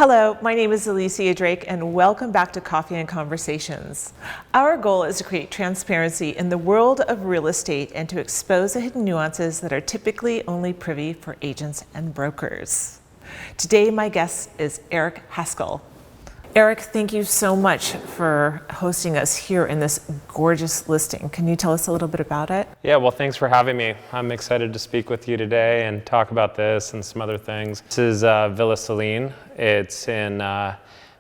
Hello, my name is Alicia Drake and welcome back to Coffee and Conversations. Our goal is to create transparency in the world of real estate and to expose the hidden nuances that are typically only privy for agents and brokers. Today, my guest is Eric Haskell. Eric, thank you so much for hosting us here in this gorgeous listing. Can you tell us a little bit about it? Yeah, well, thanks for having me. I'm excited to speak with you today and talk about this and some other things. This is Villa Celine. It's in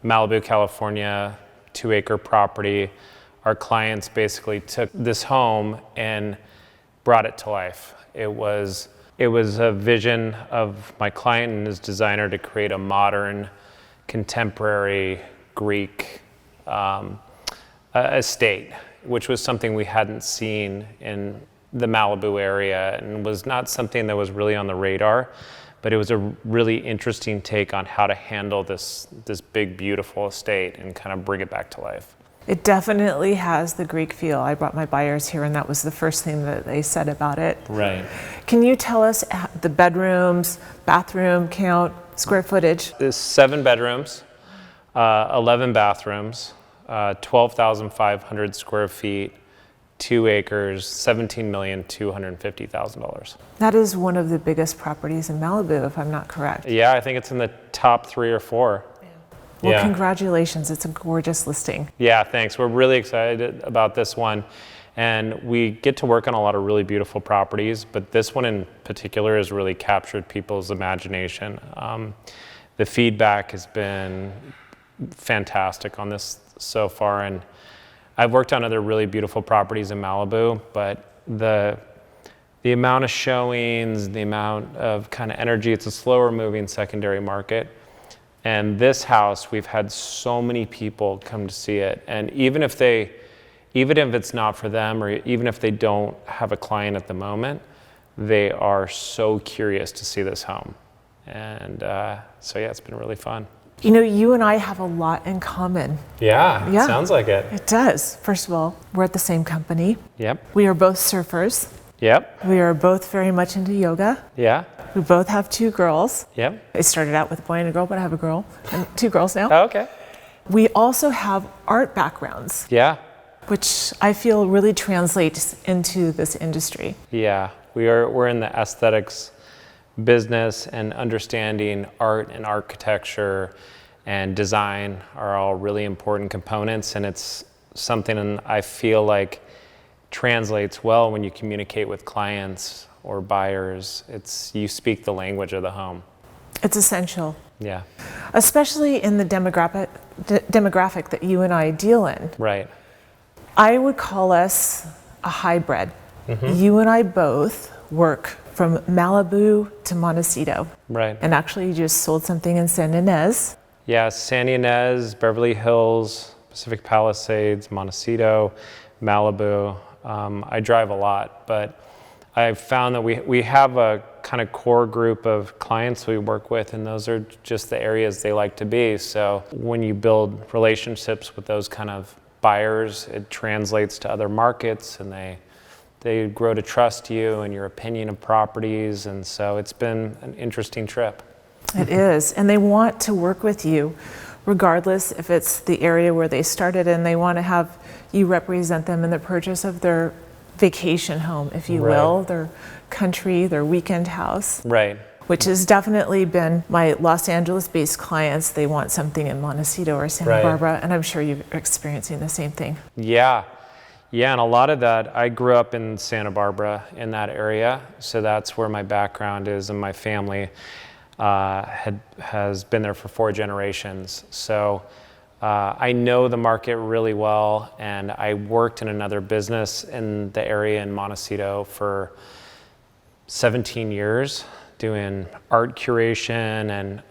Malibu, California, 2-acre property. Our clients basically took this home and brought it to life. It was a vision of my client and his designer to create a modern, contemporary Greek estate, which was something we hadn't seen in the Malibu area and was not something that was really on the radar, but it was a really interesting take on how to handle this big, beautiful estate and kind of bring it back to life. It definitely has the Greek feel. I brought my buyers here and that was the first thing that they said about it. Right. Can you tell us the bedrooms, bathroom count, square footage? There's 7 bedrooms, 11 bathrooms, 12,500 square feet, 2 acres, $17,250,000. That is one of the biggest properties in Malibu, if I'm not correct. Yeah, I think it's in the top 3 or 4. Well, yeah. Congratulations. It's a gorgeous listing. Yeah, thanks. We're really excited about this one. And we get to work on a lot of really beautiful properties, but this one in particular has really captured people's imagination. The feedback has been fantastic on this so far. And I've worked on other really beautiful properties in Malibu, but the amount of showings, the amount of kind of energy, it's a slower moving secondary market. And this house, we've had so many people come to see it. And even if it's not for them, or even if they don't have a client at the moment, they are so curious to see this home. And so yeah, it's been really fun. You know, you and I have a lot in common. Yeah, it sounds like it. It does. First of all, we're at the same company. Yep. We are both surfers. Yep. We are both very much into yoga. Yeah. We both have 2 girls. Yep. I started out with a boy and a girl, but I have a girl and 2 girls now. Oh, okay. We also have art backgrounds. Yeah. Which I feel really translates into this industry. Yeah, we're in the aesthetics business, and understanding art and architecture and design are all really important components, and it's something I feel like translates well when you communicate with clients or buyers. You speak the language of the home. It's essential. Yeah. Especially in the demographic that you and I deal in. Right. I would call us a hybrid. Mm-hmm. You and I both work from Malibu to Montecito. Right. And actually you just sold something in San Ynez. Yeah, San Ynez, Beverly Hills, Pacific Palisades, Montecito, Malibu. I drive a lot, but I've found that we have a kind of core group of clients we work with, and those are just the areas they like to be. So when you build relationships with those kind of buyers, it translates to other markets, and they grow to trust you and your opinion of properties, and so it's been an interesting trip. It is, and they want to work with you regardless if it's the area where they started, and they want to have you represent them in the purchase of their vacation home, if you will, their country, their weekend house. Right. Which has definitely been my Los Angeles-based clients. They want something in Montecito or Santa Barbara, and I'm sure you're experiencing the same thing. Yeah, and a lot of that, I grew up in Santa Barbara in that area, so that's where my background is, and my family has been there for 4 generations. So I know the market really well, and I worked in another business in the area in Montecito for 17 years. Doing art curation and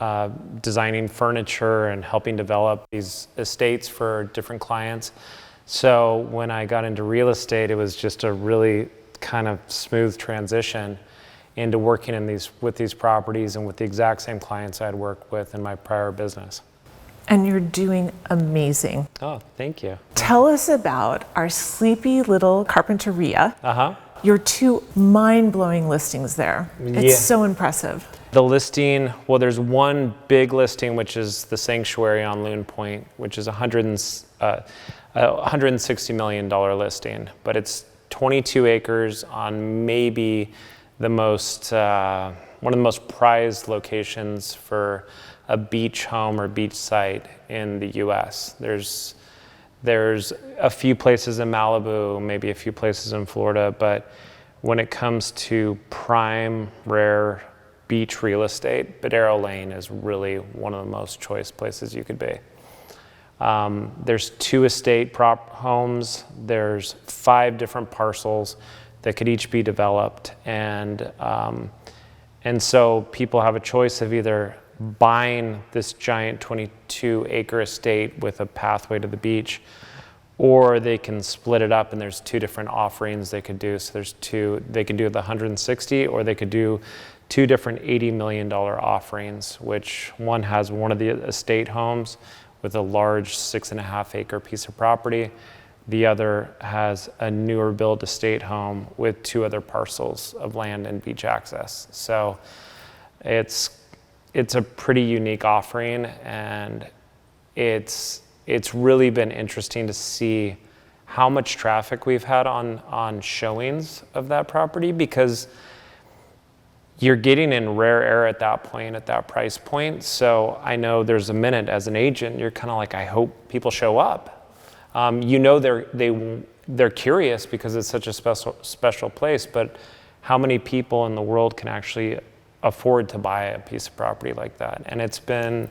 designing furniture and helping develop these estates for different clients. So when I got into real estate, it was just a really kind of smooth transition into working with these properties and with the exact same clients I'd worked with in my prior business. And you're doing amazing. Oh, thank you. Tell us about our sleepy little carpinteria. Uh-huh. Your 2 mind-blowing listings there. It's so impressive. The listing, well, there's one big listing, which is the sanctuary on Loon Point, which is a $160 million listing, but it's 22 acres on maybe the most, one of the most prized locations for a beach home or beach site in the US. There's a few places in Malibu, maybe a few places in Florida, but when it comes to prime, rare beach real estate, Badero Lane is really one of the most choice places you could be. There's 2 estate prop homes. There's 5 different parcels that could each be developed, and so people have a choice of either buying this giant 22-acre estate with a pathway to the beach, or they can split it up, and there's 2 different offerings they could do. So there's 2. They could do the 160, or they could do 2 different $80 million offerings, which one has one of the estate homes with a large 6.5-acre piece of property. The other has a newer build estate home with 2 other parcels of land and beach access. So it's a pretty unique offering, and it's really been interesting to see how much traffic we've had on showings of that property, because you're getting in rare air at that point, at that price point. So I know there's a minute as an agent, you're kind of like, I hope people show up. They're curious because it's such a special place, but how many people in the world can actually afford to buy a piece of property like that? And it's been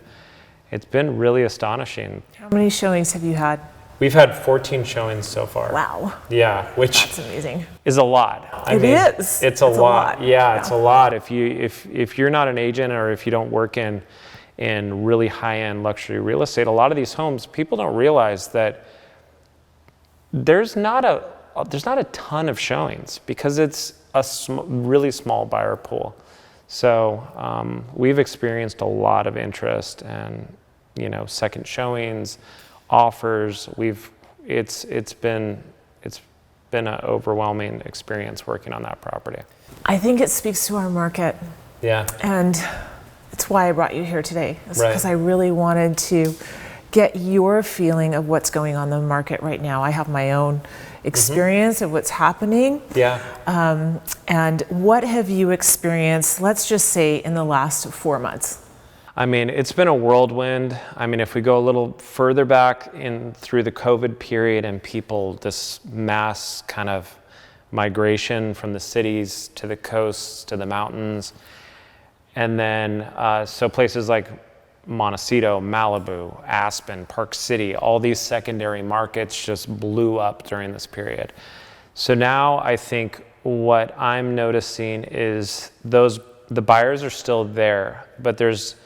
really astonishing. How many showings have you had? We've had 14 showings so far. Wow. Yeah, which That's amazing. is a lot. It is. It's a lot. Yeah, it's a lot. If you're not an agent, or if you don't work in really high-end luxury real estate, a lot of these homes, people don't realize that there's not a ton of showings because it's a really small buyer pool. So we've experienced a lot of interest and second showings, offers. It's been an overwhelming experience working on that property. I think it speaks to our market. Yeah. And it's why I brought you here today. It's Right. because I really wanted to get your feeling of what's going on in the market right now. I have my own experience of what's happening. Yeah. And what have you experienced, let's just say, in the last 4 months? I mean, it's been a whirlwind. I mean, if we go a little further back through the COVID period and this mass kind of migration from the cities to the coasts to the mountains. And then, so places like Montecito, Malibu, Aspen, Park City, all these secondary markets just blew up during this period. So now I think what I'm noticing is the buyers are still there, but there's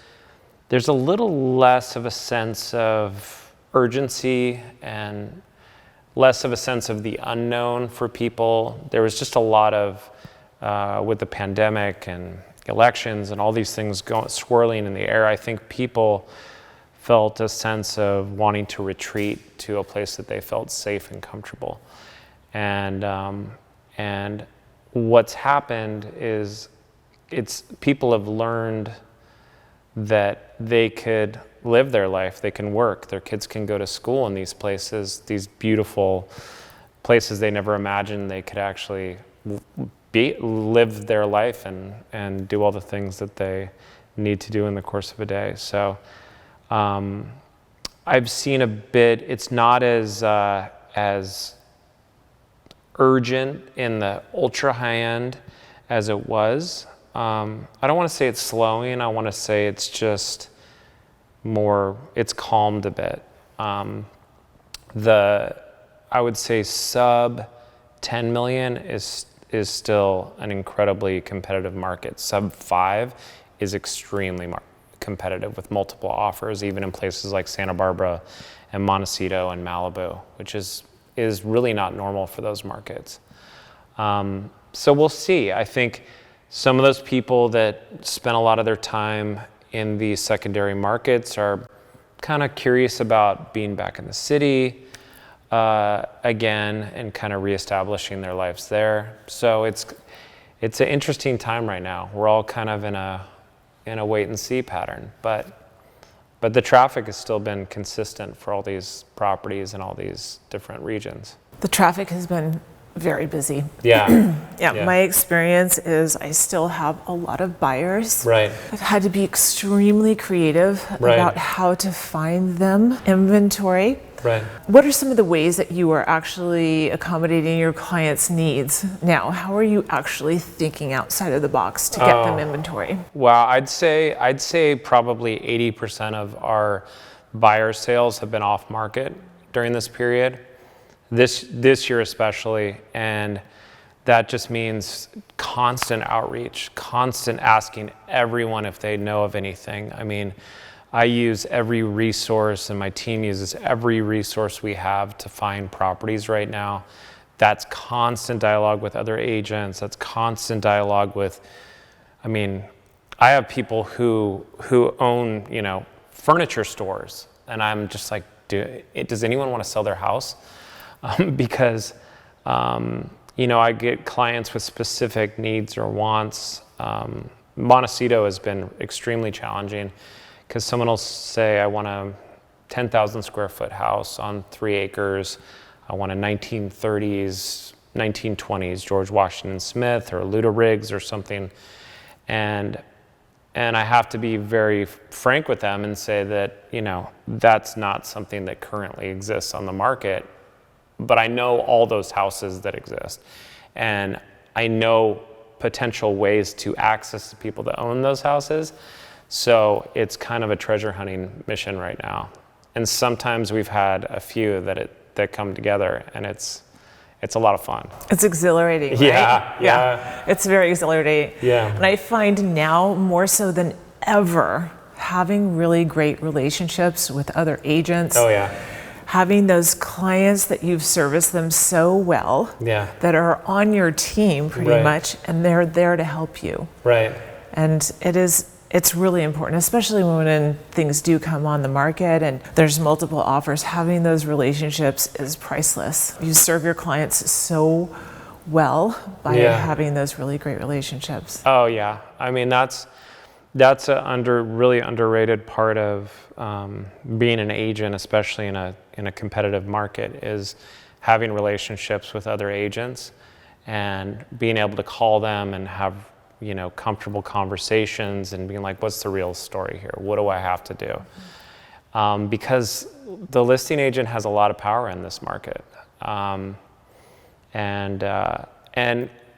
a little less of a sense of urgency and less of a sense of the unknown for people. There was just a lot of, with the pandemic and elections and all these things swirling in the air, I think people felt a sense of wanting to retreat to a place that they felt safe and comfortable. And what's happened is people have learned that they could live their life, they can work, their kids can go to school in these places, these beautiful places they never imagined they could actually live their life and do all the things that they need to do in the course of a day. So I've seen a bit, it's not as urgent in the ultra high end as it was. I don't want to say it's slowing. I want to say it's just it's calmed a bit. I would say sub 10 million is still an incredibly competitive market. Sub 5 is extremely competitive with multiple offers, even in places like Santa Barbara and Montecito and Malibu, which is really not normal for those markets. So we'll see. I think some of those people that spend a lot of their time in these secondary markets are kind of curious about being back in the city again and kind of reestablishing their lives there. So it's an interesting time right now. We're all kind of in a in a wait and see pattern. But the traffic has still been consistent for all these properties in all these different regions. The traffic has been very busy. Yeah. Yeah, my experience is I still have a lot of buyers. Right. I've had to be extremely creative about how to find them, inventory. Right. What are some of the ways that you are actually accommodating your clients' needs now? How are you actually thinking outside of the box to get them inventory? Well, I'd say probably 80% of our buyer sales have been off market during this period, this year especially, and that just means constant outreach, constant asking everyone if they know of anything. I mean, I use every resource, and my team uses every resource we have to find properties right now. That's constant dialogue with other agents. That's constant dialogue with, I mean, I have people who own, furniture stores, and I'm just like, does anyone want to sell their house? Because, I get clients with specific needs or wants. Montecito has been extremely challenging, because someone will say, I want a 10,000 square foot house on 3 acres. I want a 1930s, 1920s George Washington Smith or Luda Riggs or something. And I have to be very frank with them and say that, that's not something that currently exists on the market. But I know all those houses that exist. And I know potential ways to access the people that own those houses. So it's kind of a treasure hunting mission right now. And sometimes we've had a few that come together, and it's a lot of fun. It's exhilarating, right? Yeah. It's very exhilarating. Yeah. And I find now more so than ever, having really great relationships with other agents. Oh yeah. Having those clients that you've serviced them so well, that are on your team pretty much, and they're there to help you. Right. And it's really important, especially when things do come on the market and there's multiple offers. Having those relationships is priceless. You serve your clients so well by having those really great relationships. Oh yeah, I mean that's a really underrated part of being an agent, especially in a competitive market, is having relationships with other agents and being able to call them and have comfortable conversations and being like, what's the real story here? What do I have to do? Because the listing agent has a lot of power in this market. And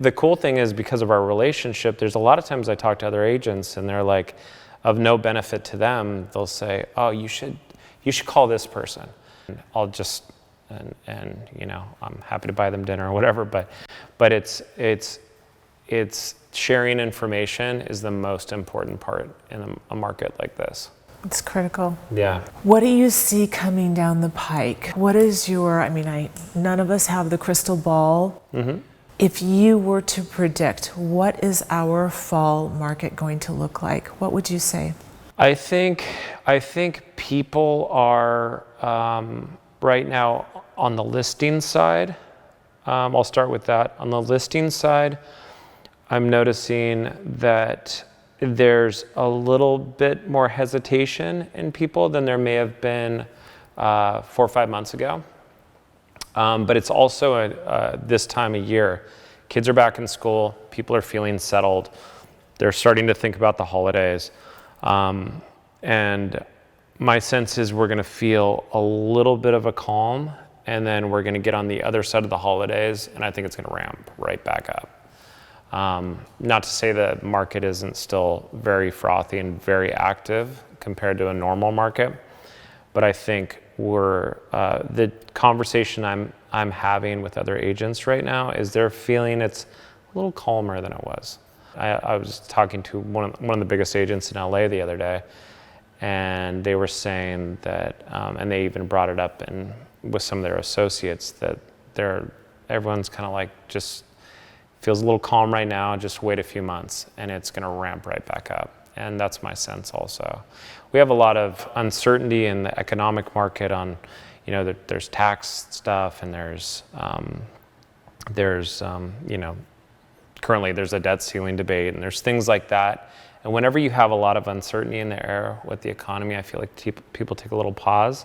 the cool thing is, because of our relationship, there's a lot of times I talk to other agents and they're like, of no benefit to them, they'll say, oh, you should call this person. And I'll just, and I'm happy to buy them dinner or whatever, but it's sharing information is the most important part in a market like this. It's critical. Yeah. What do you see coming down the pike? What is none of us have the crystal ball. Mm-hmm. If you were to predict, what is our fall market going to look like? What would you say? I think people are right now on the listing side. I'll start with that. On the listing side, I'm noticing that there's a little bit more hesitation in people than there may have been 4 or 5 months ago. But it's also this time of year. Kids are back in school. People are feeling settled. They're starting to think about the holidays. And my sense is we're going to feel a little bit of a calm, and then we're going to get on the other side of the holidays, and I think it's going to ramp right back up. Not to say the market isn't still very frothy and very active compared to a normal market, but I think the conversation I'm having with other agents right now is they're feeling it's a little calmer than it was. I was talking to one of the biggest agents in LA the other day, and they were saying that, and they even brought it up with some of their associates, that everyone's kind of like, just feels a little calm right now, just wait a few months and it's going to ramp right back up. And that's my sense also. We have a lot of uncertainty in the economic market on, there's tax stuff, and there's currently there's a debt ceiling debate, and there's things like that. And whenever you have a lot of uncertainty in the air with the economy, I feel like people take a little pause,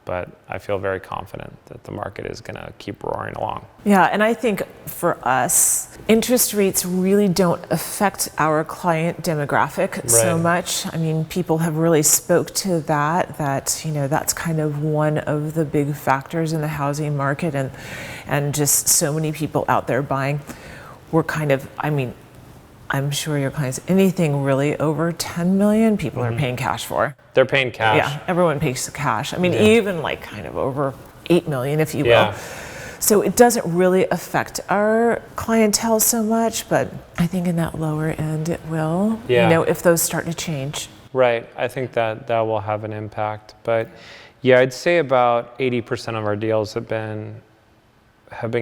but I feel very confident that the market is going to keep roaring along. Yeah, and I think for us, interest rates really don't affect our client demographic so much. I mean, people have really spoke to that, that's kind of one of the big factors in the housing market, and just so many people out there buying. We're kind of, I'm sure your clients, anything really over 10 million, people are paying cash for. They're paying cash. Yeah, everyone pays cash. Even like kind of over 8 million, if you will. So it doesn't really affect our clientele so much, but I think in that lower end it will, if those start to change. Right, I think that will have an impact. But yeah, I'd say about 80% of our deals have been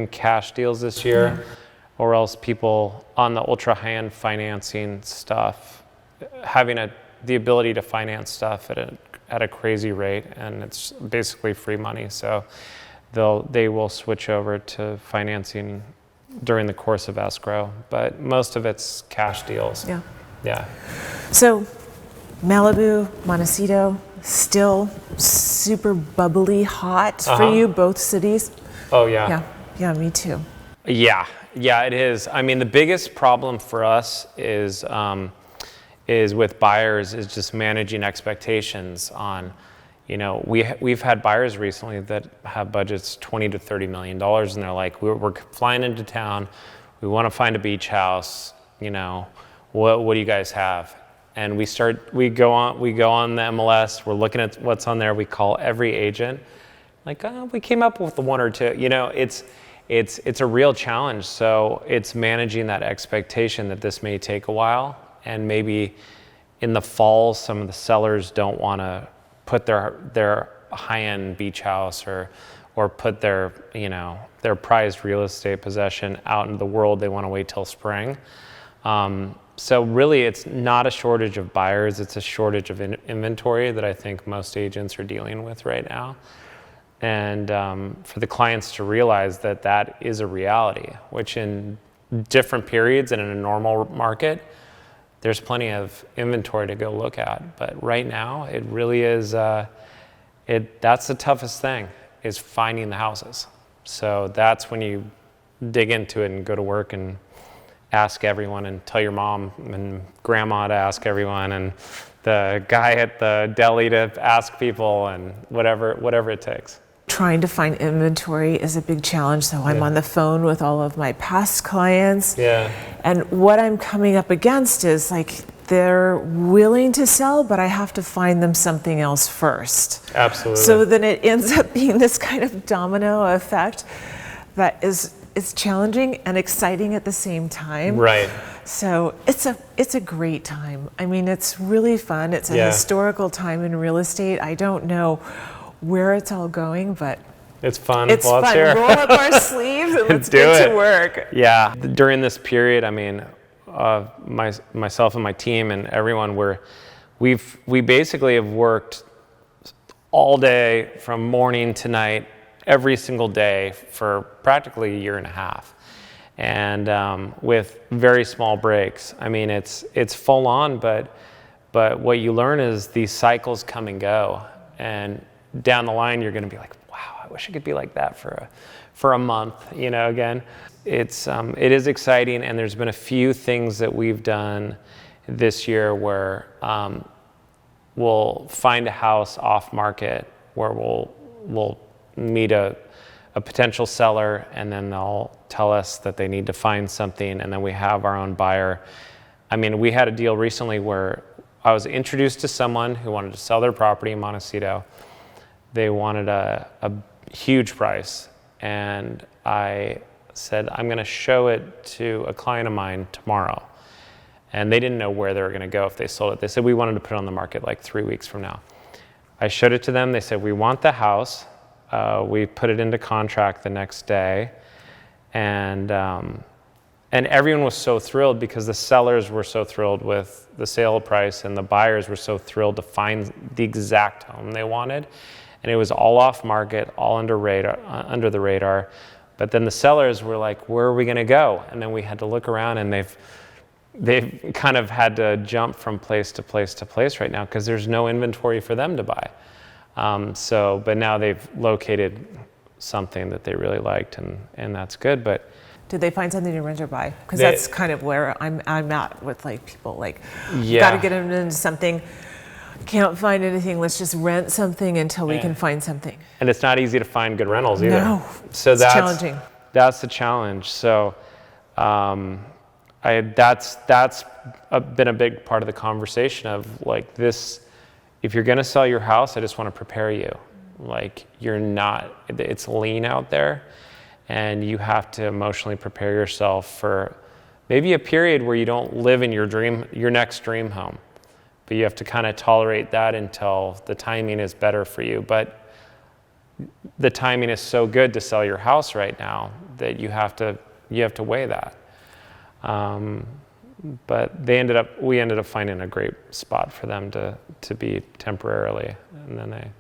cash deals this year. Or else people on the ultra high-end financing stuff, having the ability to finance stuff at a crazy rate, and it's basically free money. So they will switch over to financing during the course of escrow, but most of it's cash deals. Yeah. So Malibu, Montecito, still super bubbly hot for you, both cities? Oh yeah. Yeah, me too. Yeah, it is. The biggest problem for us is with buyers is just managing expectations on, we've had buyers recently that have budgets $20 to $30 million, and they're like, we're flying into town, we want to find a beach house, what do you guys have? And we go on the MLS, we're looking at what's on there, we call every agent, like, we came up with one or two, It's a real challenge. So it's managing that expectation that this may take a while, and maybe in the fall some of the sellers don't want to put their high-end beach house or put their prized real estate possession out into the world. They want to wait till spring. So really it's not a shortage of buyers, it's a shortage of inventory that I think most agents are dealing with right now. And for the clients to realize that is a reality, which in different periods and in a normal market, there's plenty of inventory to go look at. But right now, it really is, that's the toughest thing, is finding the houses. So that's when you dig into it and go to work and ask everyone and tell your mom and grandma to ask everyone and the guy at the deli to ask people and whatever it takes. Trying to find inventory is a big challenge, so I'm on the phone with all of my past clients. And what I'm coming up against is like they're willing to sell, but I have to find them something else first. Absolutely. So then it ends up being this kind of domino effect that is challenging and exciting at the same time. Right. So it's a great time. It's really fun. It's a historical time in real estate. I don't know where it's all going, but it's fun. It's fun. Here. Roll up our sleeves and let's get to work. Yeah. During this period, myself and my team and everyone, we basically have worked all day from morning to night, every single day for practically a year and a half, and with very small breaks. It's full on, but what you learn is these cycles come and go, and down the line you're going to be like, wow, I wish I could be like that for a month, again. It is exciting, and there's been a few things that we've done this year where we'll find a house off market where we'll meet a potential seller, and then they'll tell us that they need to find something, and then we have our own buyer. We had a deal recently where I was introduced to someone who wanted to sell their property in Montecito. They wanted a huge price, and I said, I'm going to show it to a client of mine tomorrow. And they didn't know where they were going to go if they sold it. They said, we wanted to put it on the market like 3 weeks from now. I showed it to them. They said, we want the house. We put it into contract the next day. And everyone was so thrilled because the sellers were so thrilled with the sale price, and the buyers were so thrilled to find the exact home they wanted. And it was all off market, all under the radar. But then the sellers were like, where are we going to go? And then we had to look around, and they've kind of had to jump from place to place to place right now because there's no inventory for them to buy. But now they've located something that they really liked, and that's good. But did they find something to rent or buy? Because that's kind of where I'm at with like people like, yeah, got to get them into something. Can't find anything. Let's just rent something until we can find something. And it's not easy to find good rentals either. No, so it's challenging. That's the challenge. So that's been a big part of the conversation of like this. If you're going to sell your house, I just want to prepare you. Like it's lean out there, and you have to emotionally prepare yourself for maybe a period where you don't live in your next dream home. But you have to kind of tolerate that until the timing is better for you. But the timing is so good to sell your house right now that you have to weigh that. But we ended up finding a great spot for them to be temporarily, and then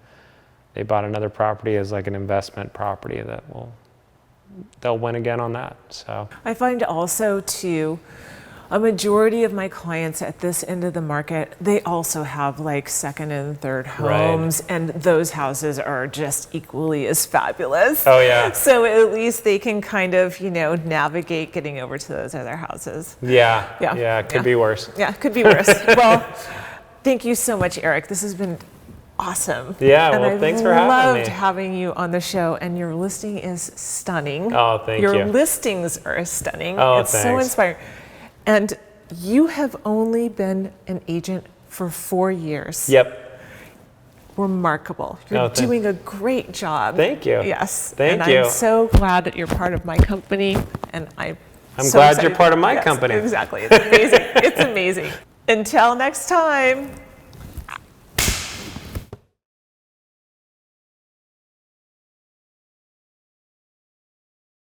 they bought another property as like an investment property that they'll win again on that. So I find also too, a majority of my clients at this end of the market, they also have like second and third homes, and those houses are just equally as fabulous. Oh yeah. So at least they can kind of, navigate getting over to those other houses. Yeah. It could be worse. Yeah, it could be worse. Well, thank you so much, Eric. This has been awesome. Yeah, well, thanks for having me. I loved having you on the show, and your listing is stunning. Oh, thank you. Your listings are stunning. Oh, it's thanks. so inspiring. And you have only been an agent for 4 years. Yep. Remarkable. You're doing a great job. Thank you. Yes. Thank and you. I'm so glad that you're part of my company, and I'm so glad excited. you're part of my company. Exactly. It's amazing. It's amazing. Until next time.